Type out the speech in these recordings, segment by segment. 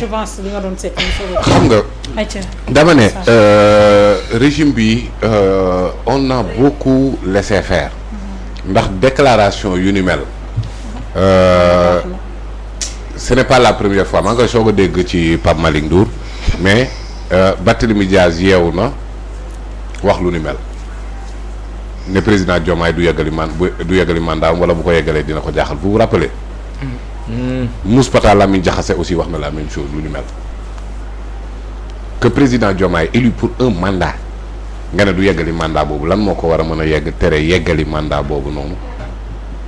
je pense li nga doon seet xam nga dama ne régime bi on a beaucoup laissé faire ndax déclaration yu ni mel ce n'est pas la première fois maa ngi koy soog a dégg ci Pape Malick Ndour mais Barthélémy Dias yeewu na wax lu ni mel ne président Diomaye du yeggali mandat wala bu ko yeggalee dina ko jaaxal vous vous rappelez Mouspata Lamine Diakhaté aussi wax na la même chose lu ni mel que président Diomaye élu pour un mandat nga ne du yeggali mandat boobu lan moo ko war a mën a yeggali mandat boobu noonu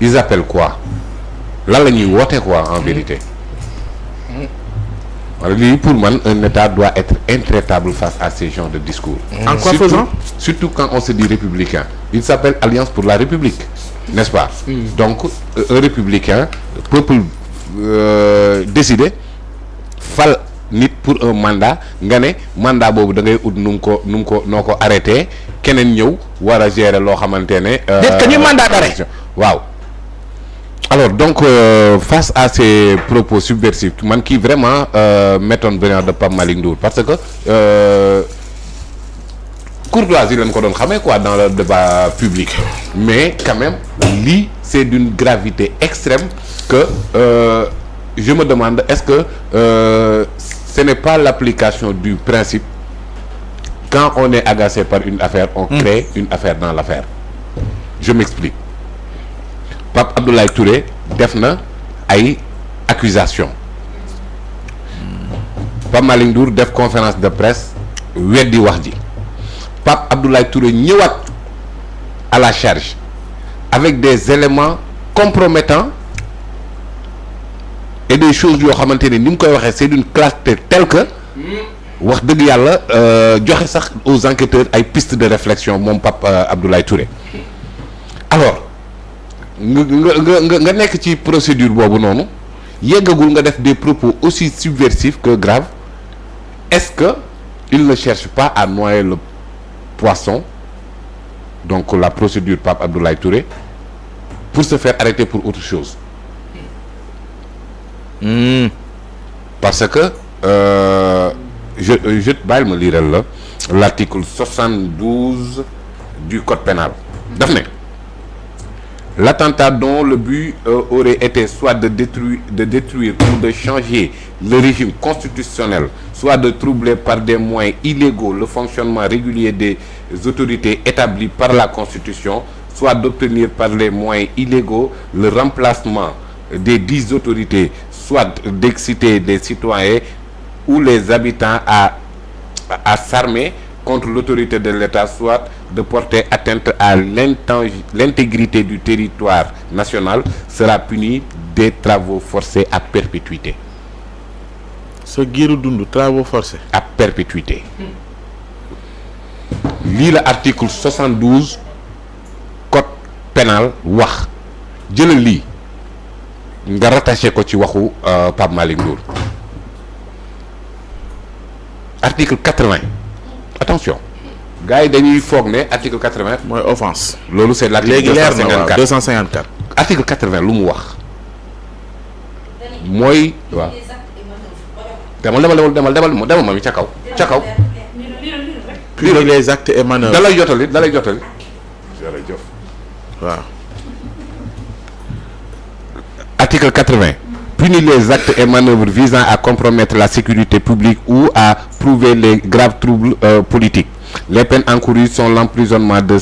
ils appellent quoi lan la ñuy woote quoi en vérité lii pour man un état doit être intraitable face à ces genres de discours. En quoi faisant? Surtout quand on se dit républicain. Il s'appelle Alliance pour la République, n'est-ce pas? Donc un républicain peuple décidé fal nit pour un mandat nga ne mandat boobu da ngay ut nu mu ko noo ko arrêté keneen ñëw war a gérer loo xamante ne. déet que ñu mandat d'arrêt. waaw. Alors donc face à ces propos subversifs man qui vraiment m'étonne venant de Pape Malick Ndour parce que courtoisie lañ ko doon xamee quoi dans le débat public mais quand même lii c'est d'une gravité extrême que je me demande est-ce que ce n'est pas l'application du principe quand on est agacé par une affaire on crée une affaire dans l'affaire. Je m'explique. Pape Abdoulaye Touré def na ay accusations Pape Malick Ndour def conférence de presse weddi wax ji Pape Abdoulaye Touré ñëwaat à la charge avec des éléments compromettants et des choses yoo xamante ne ni mu koy waxee c'est d'une clarté telle que wax dëgg yàlla joxe sax aux enquêteurs ay pistes de réflexion moom Pape Abdoulaye Touré alors nga nekk ci procédure boobu noonu yeggagul nga def des propos aussi subversifs que graves est-ce que il ne cherche pas à noyer le poisson donc la procédure Pape Abdoulaye Touré pour se faire arrêter pour autre chose parce que je bàyyil ma liiral la l'article 72 du code pénal daf ne l'attentat dont le but aurait été soit de détruire ou de changer le régime constitutionnel, soit de troubler par des moyens illégaux le fonctionnement régulier des autorités établies par la Constitution, soit d'obtenir par les moyens illégaux le remplacement des 10 autorités, soit d'exciter des citoyens ou les habitants à s'armer contre l'autorité de l'État, soit de porter atteinte à l'intégrité du territoire national, sera puni des travaux forcés à perpétuité. sa giiru dund travaux forcés. À perpétuité. lii la article 72 code pénal wax jëlal lii nga rattaché ko ci waxu Pape Malick Ndour. article 80 attention. gars yi dañuy foog ne article 80. mooy offense. loolu c'est l'article 254 254. article 80 lu mu wax. mooy waaw. demal ma mi ca kaw. puis les actes et manœuvres. dalay jotali jërëjëf. waaw. article 80. punit les actes et manœuvres visant à compromettre la sécurité publique ou à prouver les graves troubles politiques. Les peines encourues sont l'emprisonnement de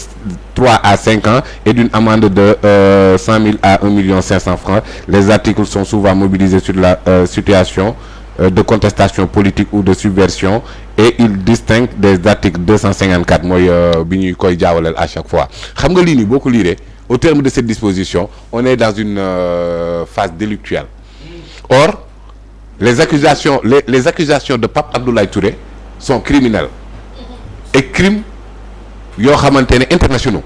3 à 5 ans et d'une amende de 100 000 à 1 500 000 francs. Les articles sont souvent mobilisés sur la situation de contestation politique ou de subversion et ils distinguent des articles 254 mooy bi ñuy koy jaawaleel à chaque fois xam nga lii nii boo ko liiree au terme de cette disposition on est dans une phase délictuelle. Or les accusations de Pape Abdoulaye Touré sont criminelles et crimes yoo xamante ne internationaux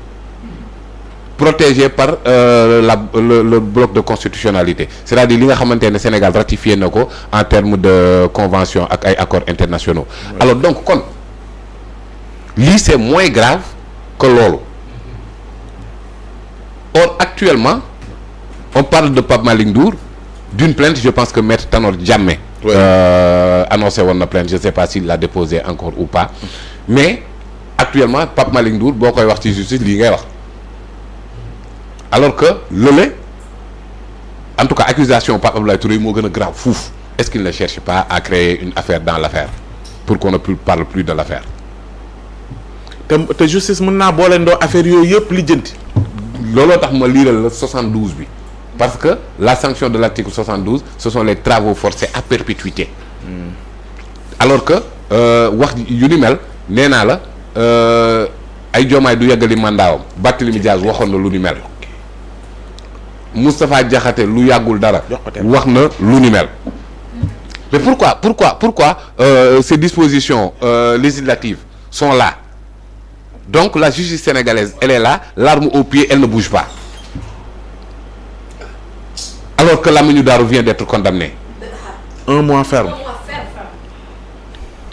protégés par le bloc de constitutionnalité c'est-à-dire li nga xamante ne Sénégal ratifié na ko en termes de convention ak ay accords internationaux. Ouais. Alors donc kon lii c'est moins grave que loolu. Or actuellement on parle de Pape Malick Ndour d'une plainte je pense que Maître Tanor Diamé Oui. Annoncé woon na plainte je sais pas s'il l'a déposé encore ou pas mais actuellement Pape Malick Ndour boo koy wax ci justice lii ngay wax alors que lële en tout cas accusation Pape Abdoulaye Touré moo gën a grave fuuf est-ce qu'il ne cherche pas à créer une affaire dans l'affaire pour qu'on ne parle plus de l'affaire. te justice mën naa boole ndoo affaire yooyu yëpp lijjanti. looloo tax ma liiral la 72 bi parce que la sanction de l'article 72 ce sont les travaux forcés à perpétuité alors que wax yu ni mel nee naa la ay Diomaye du yeggali mandaawam Barthélémy Dias waxoon na lu ni mel Moustapha Diakhaté lu yàggul dara wax na lu ni mel mais pourquoi ces dispositions législatives sont là donc la justice sénégalaise elle est là l'arme au pied elle ne bouge pas alors que Lamine Darou vient d'être condamné 1 mois ferme.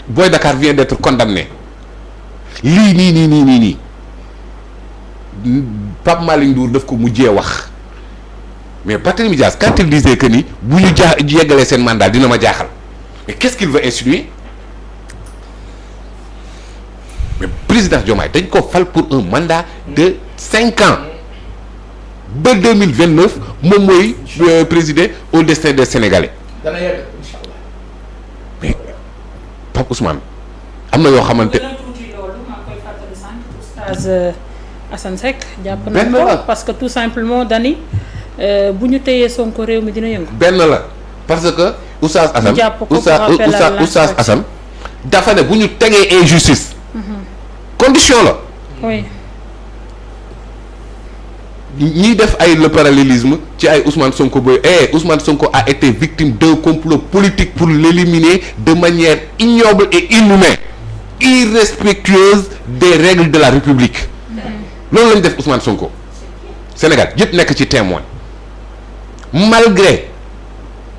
Boy Dakar vient d'être condamné lii nii Pape Malick Ndour daf ko mujjee wax mais Barthélémy Dias quand il disait que ni bu ñu yeggalee seen mandat dina ma jaaxal mais qu'est-ce qu'il veut insinuer mais président Diomaye dañ ko fal pour un mandat de 5 ans ba 2029 moom mooy présider au destin des Sénégalais mais Pape Ousmane am na yoo xamante. Assane Seck jàpp na ko parce que tout simplement dani bu ñu téyee Sonko réew mi dina yëngu. benn la parce que Oustaz Assane Oustaz Assane dafa ne bu ñu tegee injustice. condition la. oui. ñiy def ay le parallélisme ci ay Ousmane Sonko boy Ousmane Sonko a été victime d'un complot politique pour l'éliminer de manière ignoble et inhumaine irrespectueuse des règles de la République. loolu lañ def Ousmane Sonko Sénégal yëpp nekk ci témoin malgré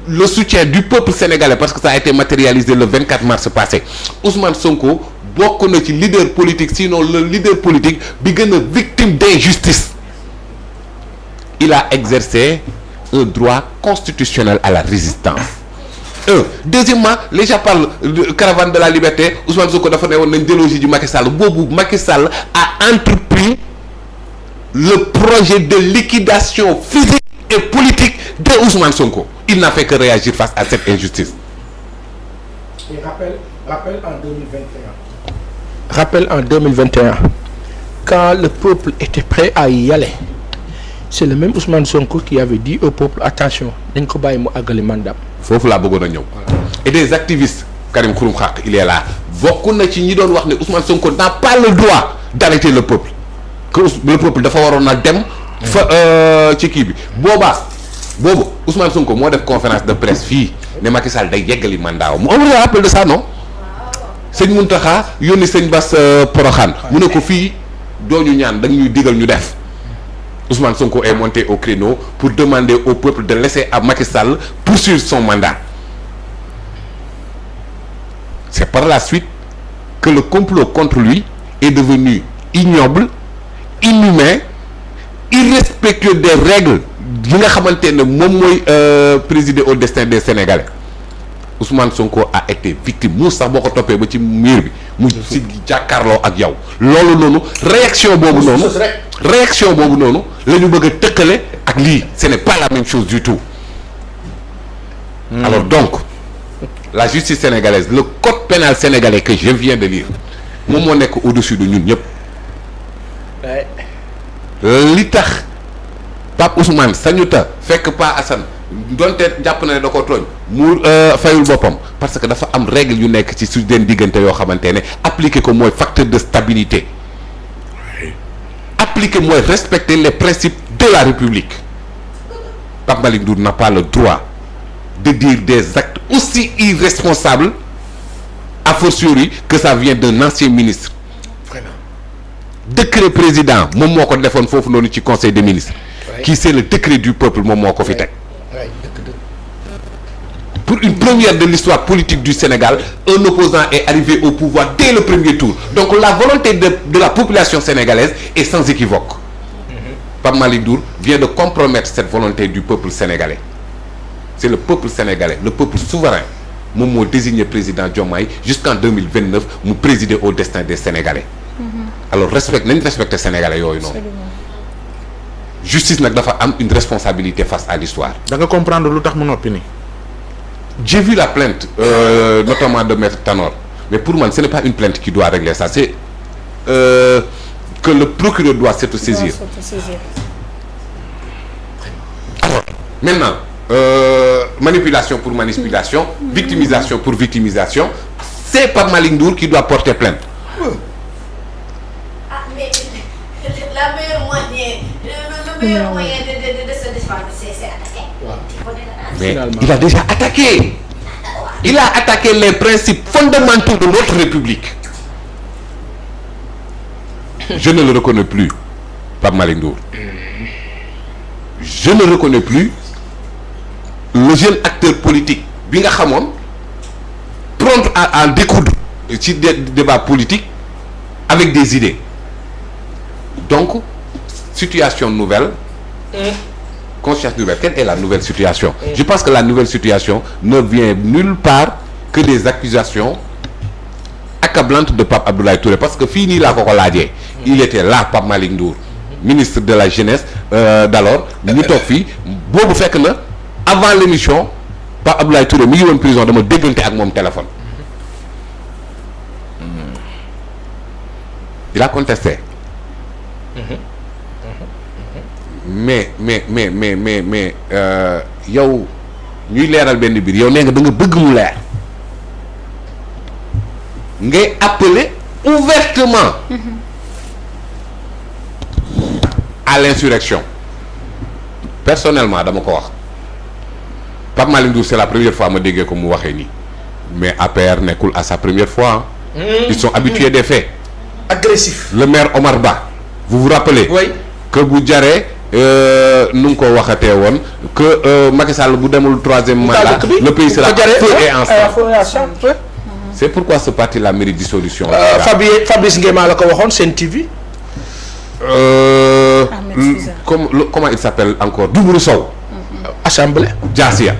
le soutien du peuple sénégalais parce que ça a été matérialisé le 24 mars passé Ousmane Sonko bokk na ci leader politique sinon le leader politique bi gën a victime d'injustice. Il a exercé un droit constitutionnel à la résistance. Deuxièmement, les gens parlent de caravane de la liberté. Ousmane Sonko dafa ne woon nañ déloger du Macky Sall boobu Macky Sall a entrepris le projet de liquidation physique et politique de Ousmane Sonko. Il n'a fait que réagir face à cette injustice. Et rappel en 2021, quand le peuple était prêt à y aller. C'est le même Ousmane Sonko qui avait dit au peuple attention dañ ko bàyyi mu àggali mandat. foofu laa bëggoon a ñëw. et des activistes Karim Xurum Xaq il est là bokk na ci ñi doon wax ne Ousmane Sonko n'a pas le droit d'arrêter le peuple que le peuple dafa waroon a dem. fa ci kii bi boobu Ousmane Sonko moo def conférence de presse fii ne Macky Sall day yeggali mandat on me rappelle de ça non. sëñ Mountakha yónni sëñ Bass Porokhane mu ne ko fii doo ñu ñaan dañ ñuy digal ñu def. Ousmane Sonko est monté au créneau pour demander au peuple de laisser à Macky Sall poursuivre son mandat. C'est par la suite que le complot contre lui est devenu ignoble, inhumain, irrespectueux des règles yi nga xamante ne moom mooy présider au destin des Sénégalais. Ousmane Sonko a été victime mu sax boo ko toppee ba ci mur bi mu si jàkkaarloo ak yow loolu noonu réaction boobu noonu la ñu bëgg a tëkkale ak lii ce n'est pas la même chose du tout. Alors donc la justice sénégalaise le code pénal sénégalais que je viens de lire moom moo nekk au-dessus de ñun ñëpp li tax Pape Ousmane sañuta fekk Pa Assane donte jàpp na ne da ko tooñ mu fayul boppam parce que dafa am règle yu nekk ci su den diggante yoo xamante ne appliquer ko mooy facteur de stabilité appliquer mooy respecter les principes de la République. Pape Malick Ndour n'a pas le droit de dire des actes aussi irresponsables a fortiori que ça vient d'un ancien ministre. Vraiment. Décret président moom moo ko defoon foofu noonu ci conseil des ministres. Qui c'est le décret du peuple moom moo ko fi teg. Pour une première de l'histoire politique du Sénégal, un opposant est arrivé au pouvoir dès le premier tour. Donc la volonté de la population sénégalaise est sans équivoque. Pape Malick Ndour vient de compromettre cette volonté du peuple sénégalais. C'est le peuple sénégalais, le peuple souverain, moom moo désigné président Diomaye jusqu'en 2029 mu présider au destin des Sénégalais. Alors nañ respecter Sénégalais yooyu noonu. Justice nag dafa am une responsabilité face à l'histoire. da nga comprendre lu tax mu noppi nii. J'ai vu la plainte notamment de Maître Tanor, mais pour moi ce n'est pas une plainte qui doit régler ça, c'est que le procureur doit s'autosaisir. Alors maintenant manipulation pour manipulation, victimisation pour victimisation, c'est Pape Malick Ndour qui doit porter plainte. Ah mais la meilleur moyen de se défendre c'est attaquer. Mais Finalement. il a déjà attaqué. Il a attaqué les principes fondamentaux de notre République. Je ne le reconnais plus, Pape Malick Ndour. Je ne reconnais plus le jeune acteur politique bi nga xamoon prompt à découdre ci débat politique avec des idées. Donc situation nouvelle. Conscience nouvelle. Quelle est la nouvelle situation? Je pense que la nouvelle situation ne vient nulle part que des accusations accablantes de Pape Abdoulaye Touré, parce que fii nii laa ko laajee. Il était là, Pape Malick Ndour, ministre de la jeunesse d'alors. ñu toog fii boobu fekk na avant l'émission Pape Abdoulaye Touré mi ngi woon prison, dama déggante ak moom téléphone. Il a contesté. mais yow ñuy leeral benn biir yow nee nga da nga bëgg mu leer ngay appeler ouvertement à l'insurrection. Personnellement dama ko wax Pape Malick Ndour c'est la première fois ma déggee ko mu waxee nii, mais APR nekkul à sa première fois. Ils sont habitués des faits. Agressif. Le maire Omar Ba, vous vous rappelez? Oui. Que bu jaree nu mu ko waxatee woon que Macky Sall bu demul troisième mandat le pays sera feu et ensemble. C'est pourquoi ce parti là mérite dissolution. Fabrice Nguema la ko waxoon Sen TV. Comment il s'appelle encore? Doumbourou Sow. Assemblée. Diassia.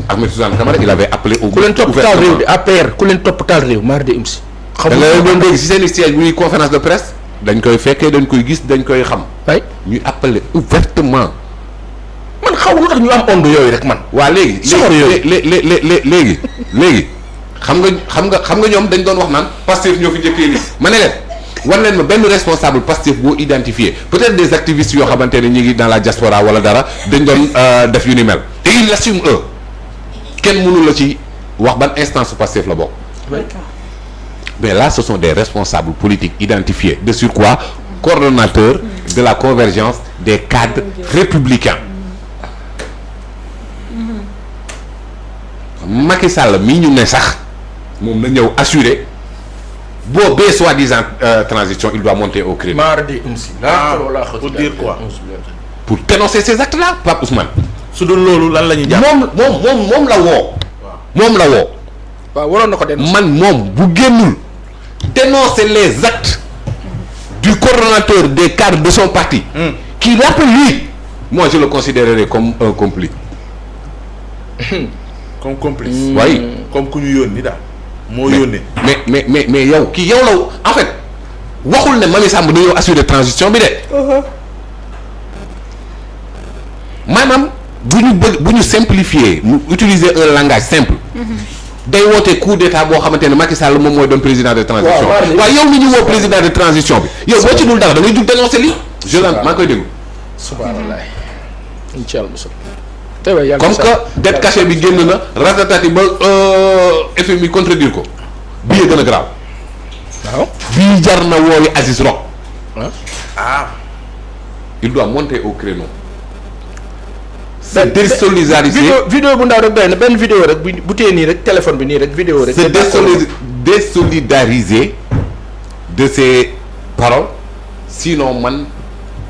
Ahmed Suzanne Camara il avait appelé au ku leen topp taal réew bi APR ku leen topp taal réew maar de imsi. da nga doon dégg si seen siège bu ñuy conférence de presse dañ koy fekkee dañ koy gis dañ koy xam. waay ñuy appeler ouvertement. man xaw lu tax ñu am onde yooyu rek man. waa léegi léegi xam nga ñoom dañ doon wax naan Pastef ñoo fi njëkkee lii ma ne leen war leen ma benn responsable Pastef boo identifié peut-être des activistes yoo xamante ne ñu ngi dans la diaspora wala dara dañ doon def yu ni mel te ils l'assument eux kenn mënu la ci wax ban instance Pastef la bokk. Mais là ce sont des responsables politiques identifiés, de surcroît coordonnateurs de la convergence des cadres républicains. Macky Sall mii ñu ne sax moom na ñëw assurer boobee soi-disant transition il doit monter au créneau. Pour dire quoi? Pour dénoncer ces actes-là, Pape Ousmane. su dul loolu lan la ñuy jàpp. moom la woo. moom la woo. waaw waroon na ko dénoncer. man moom bu génnul dénoncer les actes du coordonnateur des cadres de son parti. Qui l'appelle lui. Moi je le considérerais comme un complice. Comme complice. Oui. Comme ku ñu yónni daal. moo yónnee. mais yow kii yow la en fait waxul ne Mamy Samb dañoo assurer transition bi de. maanaam bu ñu simplifier mu utiliser un langage simple. day woote coup d'état boo xamante ne Macky Sall moom mooy doon président de transition. waaw yow mi ñu woo président de transition bi. yow boo ci dul dara da ngay jug dénoncer lii. je maa ngi koy déglu. subhanallah. incha allah. comme que dette cachée bi génn na ratatati ba FMI contredire ko bii gën a grave. waaw bii jar na woowi Aziz Rock. ah. il doit monter au créneau. c'est désolidariser vidéo bu ndaw rek doy na benn vidéo rek bu téye nii rek téléphone bi nii rek vidéo rek. c'est désolidariser de ces paroles sinon man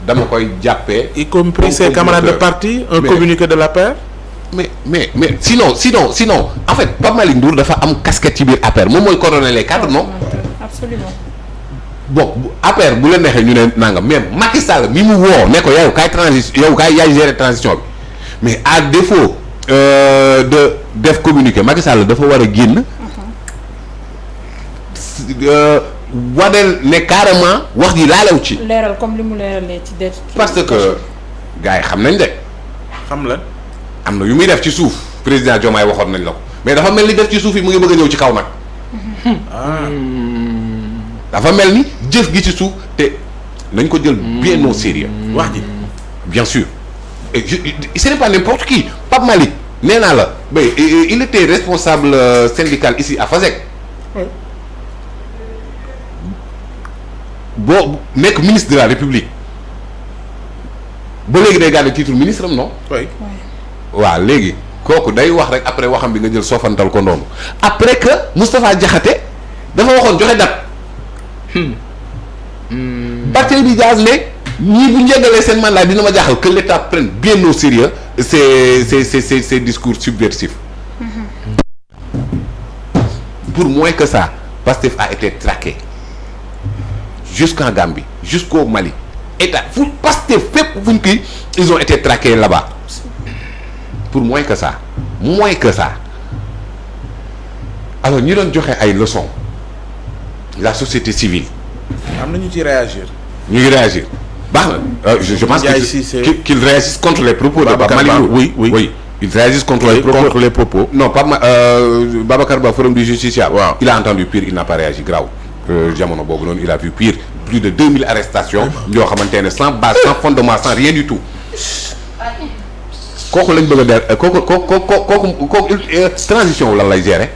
dama koy jàppee. y compris ses camarades de parti un communiqué de la paire. mais sinon en fait Pape Malick Ndour dafa am casquette ci biir APR moom mooy coordonner les cadres non. Absolument. Bon APR bu la neexee ñu ne nangam mais Macky Sall mi mu woo ne ko yow kaay yaay gérer transition bi mais à défaut de def communiqué Macky Sall dafa war a génn wadeel ne carrément wax ji laalew ci. leeral comme li mu leeralee ci det. parce que gars yi xam nañ de. xam la am na yu muy def ci suuf président Diomaye waxoon nañ la ko mais dafa mel ni def ci suuf yi mu ngi bëgg a ñëw ci kaw nag. dafa mel ni jëf gi ci suuf te nañ ko jël bien au sérieux wax ji bien sûr et ce n'est pas n'importe qui Pape Malick nee naa la mais il était responsable syndical ici à FASEG. boo nekk ministre de la République ba léegi day gàdde titre ministre am non. oui. waaw léegi kooku day wax rek après waxam bi nga jël soofantal ko noonu après que Moustapha Diakhaté dafa waxoon joxe date. Barthélémy Dias ne ñii bu njëgalee seen mandat dina ma jaaxal que l'État prenne bien au sérieux ces discours subversifs. Pour moins que ça Pastef a été traqué jusqu'en Gambie jusqu'au Mali état fu Pastef fépp fuñ kii ils ont été traqués là-bas pour moins que ça alors ñi doon joxe ay leçons la société civile. am na ñu ci réagir. ñu ngi réagir baax na je pense qu'ils réagissent contre les propos de Pape Malick oui ils réagissent contre les propos non Babacar Ba forum du justiciable waaw il a entendu pire il n'a pas réagi grave jamono boobu noonu il a vu pire plus de 2000 arrestations yoo xamante ne sans base sans fondement sans rien du tout kooku lañ bëgg a der kooku transition wu lan lay gérer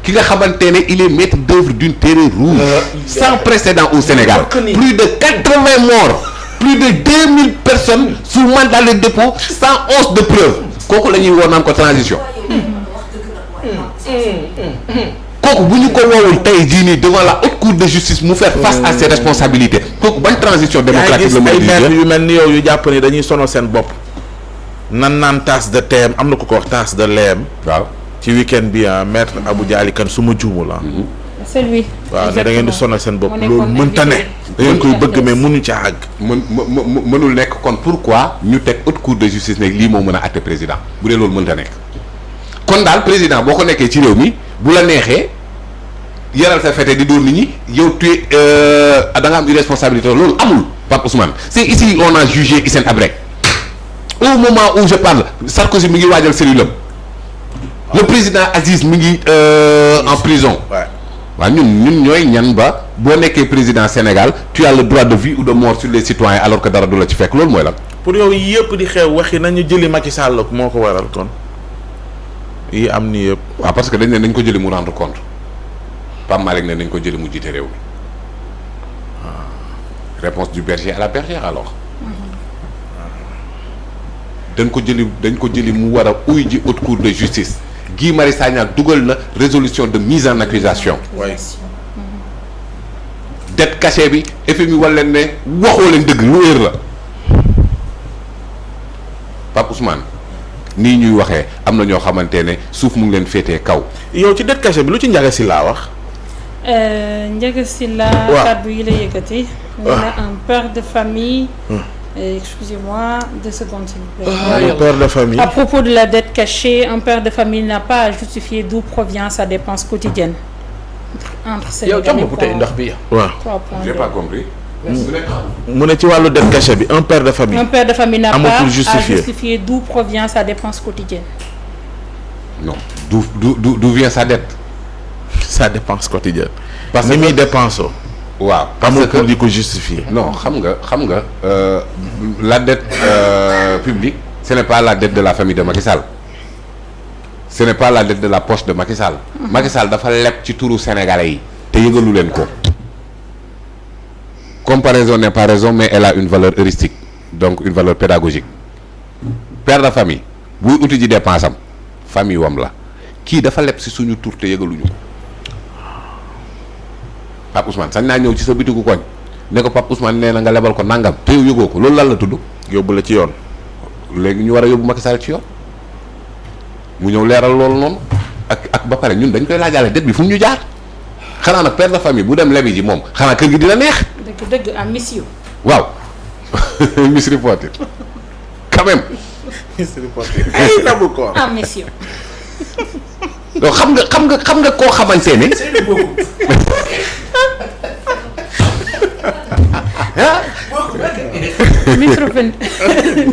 ki nga xamante ne il est maître d'œuvre d'une terreur rouge sans précédent au Sénégal plus de 80 morts plus de 2000 personnes sous mandat de dépôt sans once de preuve kooku la ñuy woo naan ko transition kooku bu ñu ko woowul tey jii nii devant la haute cour de justice mu faire face à ses responsabilités kooku ban transition démocratique la ay maître yu mel ni yow yu jàpp ni dañuy sonal seen bopp naan tasse de thé am na ko wax tasse de lait waaw ci week-end bi maître Abou Diali Kane su ma juumul c'est lui. waaw ne da ngeen di sonal seen bopp loolu mënta ne da ngeen koy bëgg mais mënuñu ca àgg mënul nekk kon pourquoi ñu teg haute cour de justice ne lii moo mën a àtte président bu dee loolu mënta nekk kon daal président boo ko nekkee ci réew mi bu la neexee yaral sa fete di dóor nit ñi yow tu da nga am irresponsabilité loolu amul Pape Ousmane c'est ici on a jugé Hissène Habré au moment où je parle Sarkozy mi ngi waajal cellule am le président Aziz mi ngi en prison waaw ñun ñooy ñan ba boo nekkee président Sénégal tu as le droit de vie ou de mort sur les citoyens alors que dara du la ci fekk loolu mooy lan. pour yow yëpp di xew waxi nañu jëli Macky Sall moo ko waral kon yi am ni yëpp. waaw parce que dañ ne nañ ko jëli mu rendre compte Pape Malick ne nañ ko jëli mu jiite réew mi réponse du berger à la bergère alors dañ ko jëli mu war a uy ji haute cour de justice. Guy Marius Sagna dugal na résolution de mise en accusation dette cachée bi FMI wal leen ne waxoo leen dëgg lu wér la Pape Ousmane nii ñuy waxee am na ñoo xamante ne suuf mu ngi leen féetee kaw. yow ci dette cachée bi lu ci Ndiaga Sylla wax. Ndiaga Sylla kàddu yi la yëkkati. un père de famille. Excusez-moi, 2 secondes s'il vous plaît. Un père de famille. À propos de la dette cachée, un père de famille n'a pas à justifier d'où provient sa dépense quotidienne. Entre Sénégalais waaw. J'ai pas compris. mu ne ci wàllu dette cachée bi un père de famille. Un père de famille n'a pas amatul à justifier. justifier d'où provient sa dépense quotidienne. Non, d'où vient sa dette. Sa dépense quotidienne. Parce ni que muy dépensé. waaw parce amul que pour di ko justifier. non xam nga la dette publique ce n'est pas la dette de la famille de Macky Sall ce n'est pas la dette de la poche de Macky Sall. Macky Sall dafa leb ci turu sénégalais yi te yëgalu leen ko. Comparaison n'est pas raison mais elle a une valeur heuristique donc une valeur pédagogique père de famille buy uti ji dépense am famille wam la kii dafa leb ci suñu tur te yëgaluñu ko. Pape Ousmane sañ naa ñëw ci sa bitigu koñ ne ko Pape Ousmane nee na nga lebal ko nangam te yow yëgoo ko loolu lan la tudd. yóbbu la ci yoon. léegi ñu war a yóbbu Macky Sall ci yoon mu ñëw leeral loolu noonu ak ba pare ñun dañ koy laajaale dette bi fu mu ñu jaar xanaa nag père de famille bu dem lebi ji moom xanaa kër gi dina neex. dëgg am mission. waaw Miss Reporter quand même ministre du porte ay nabu ko en mission. donc xam nga koo xamante ne.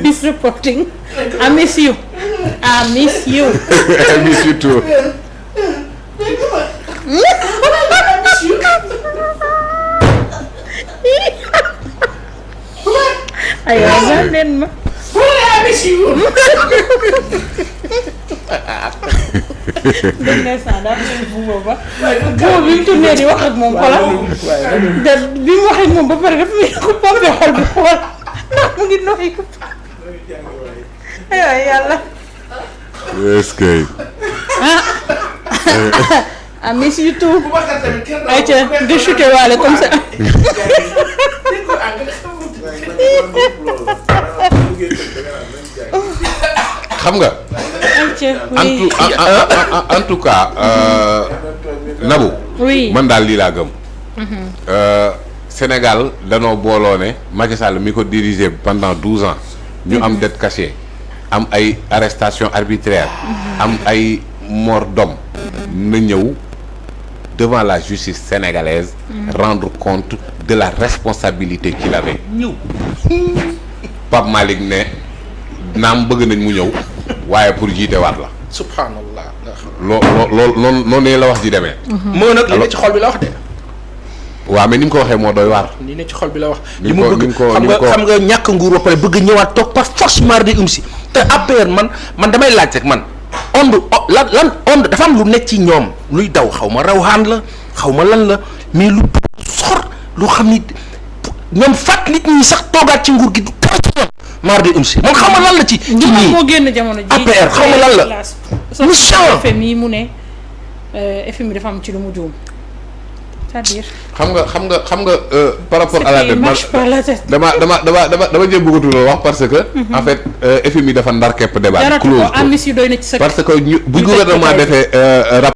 Miss Reporting à mission. À mission. Monsieur Tour. aywa baal leen ma. dégg nga saa daa mel bu booba. boobu bi mu tourné di wax ak moom xoolal. bi mu wax ak moom ba pare dafa mel ko pompé xol bi xool ndax mu ngi nooy ko. aywa yàlla. est-ce que. ah mais surtout. ayca nga chuté waale comme ça. xam nga. en tout cas Nabou. oui man daal lii laa gëm. Sénégal danoo booloo ne Macky Sall mi ko dirigé pendant 12 ans. ñu am dette cachée. am ay arrestation arbitraire. am ay mort d'homme. na ñëw devant la justice sénégalaise. rendre compte de la responsabilité qu'il avait. ñëw Pape Malick ne naam bëgg nañ mu ñëw waaye pour jiite waat la. subhanallah. noonu la wax ji demee. moo nag li ne ci xol bi la wax de. waaw mais ni mu ko waxee moo doy waar. li ne ci xol bi la wax. ni mu bëgg xam nga ñàkk nguur ba pare bëgg ñëwaat toog par force mardi si te APR man damay laaj rek man onde dafa am lu nekk ci ñoom luy daw xaw ma rawxaan la xaw ma lan la mais lu sor lu xam ni ñoom fàtt nit ñi sax toogaat ci nguur gi du dara ci ñoom mardi si man xaw ma lan la ci. ci ñii moo génn jamono ji APR xaw ma lan la. mission FMI mu ne FMI dafa am ci lu mu juum. c'est-à-dire. xam nga par rapport à la dette marche par la tête. dama jëm bëggatul wax parce que. en fait FMI dafa ndar képp débat. close ko doy na ci sa parce que bu gouvernement defee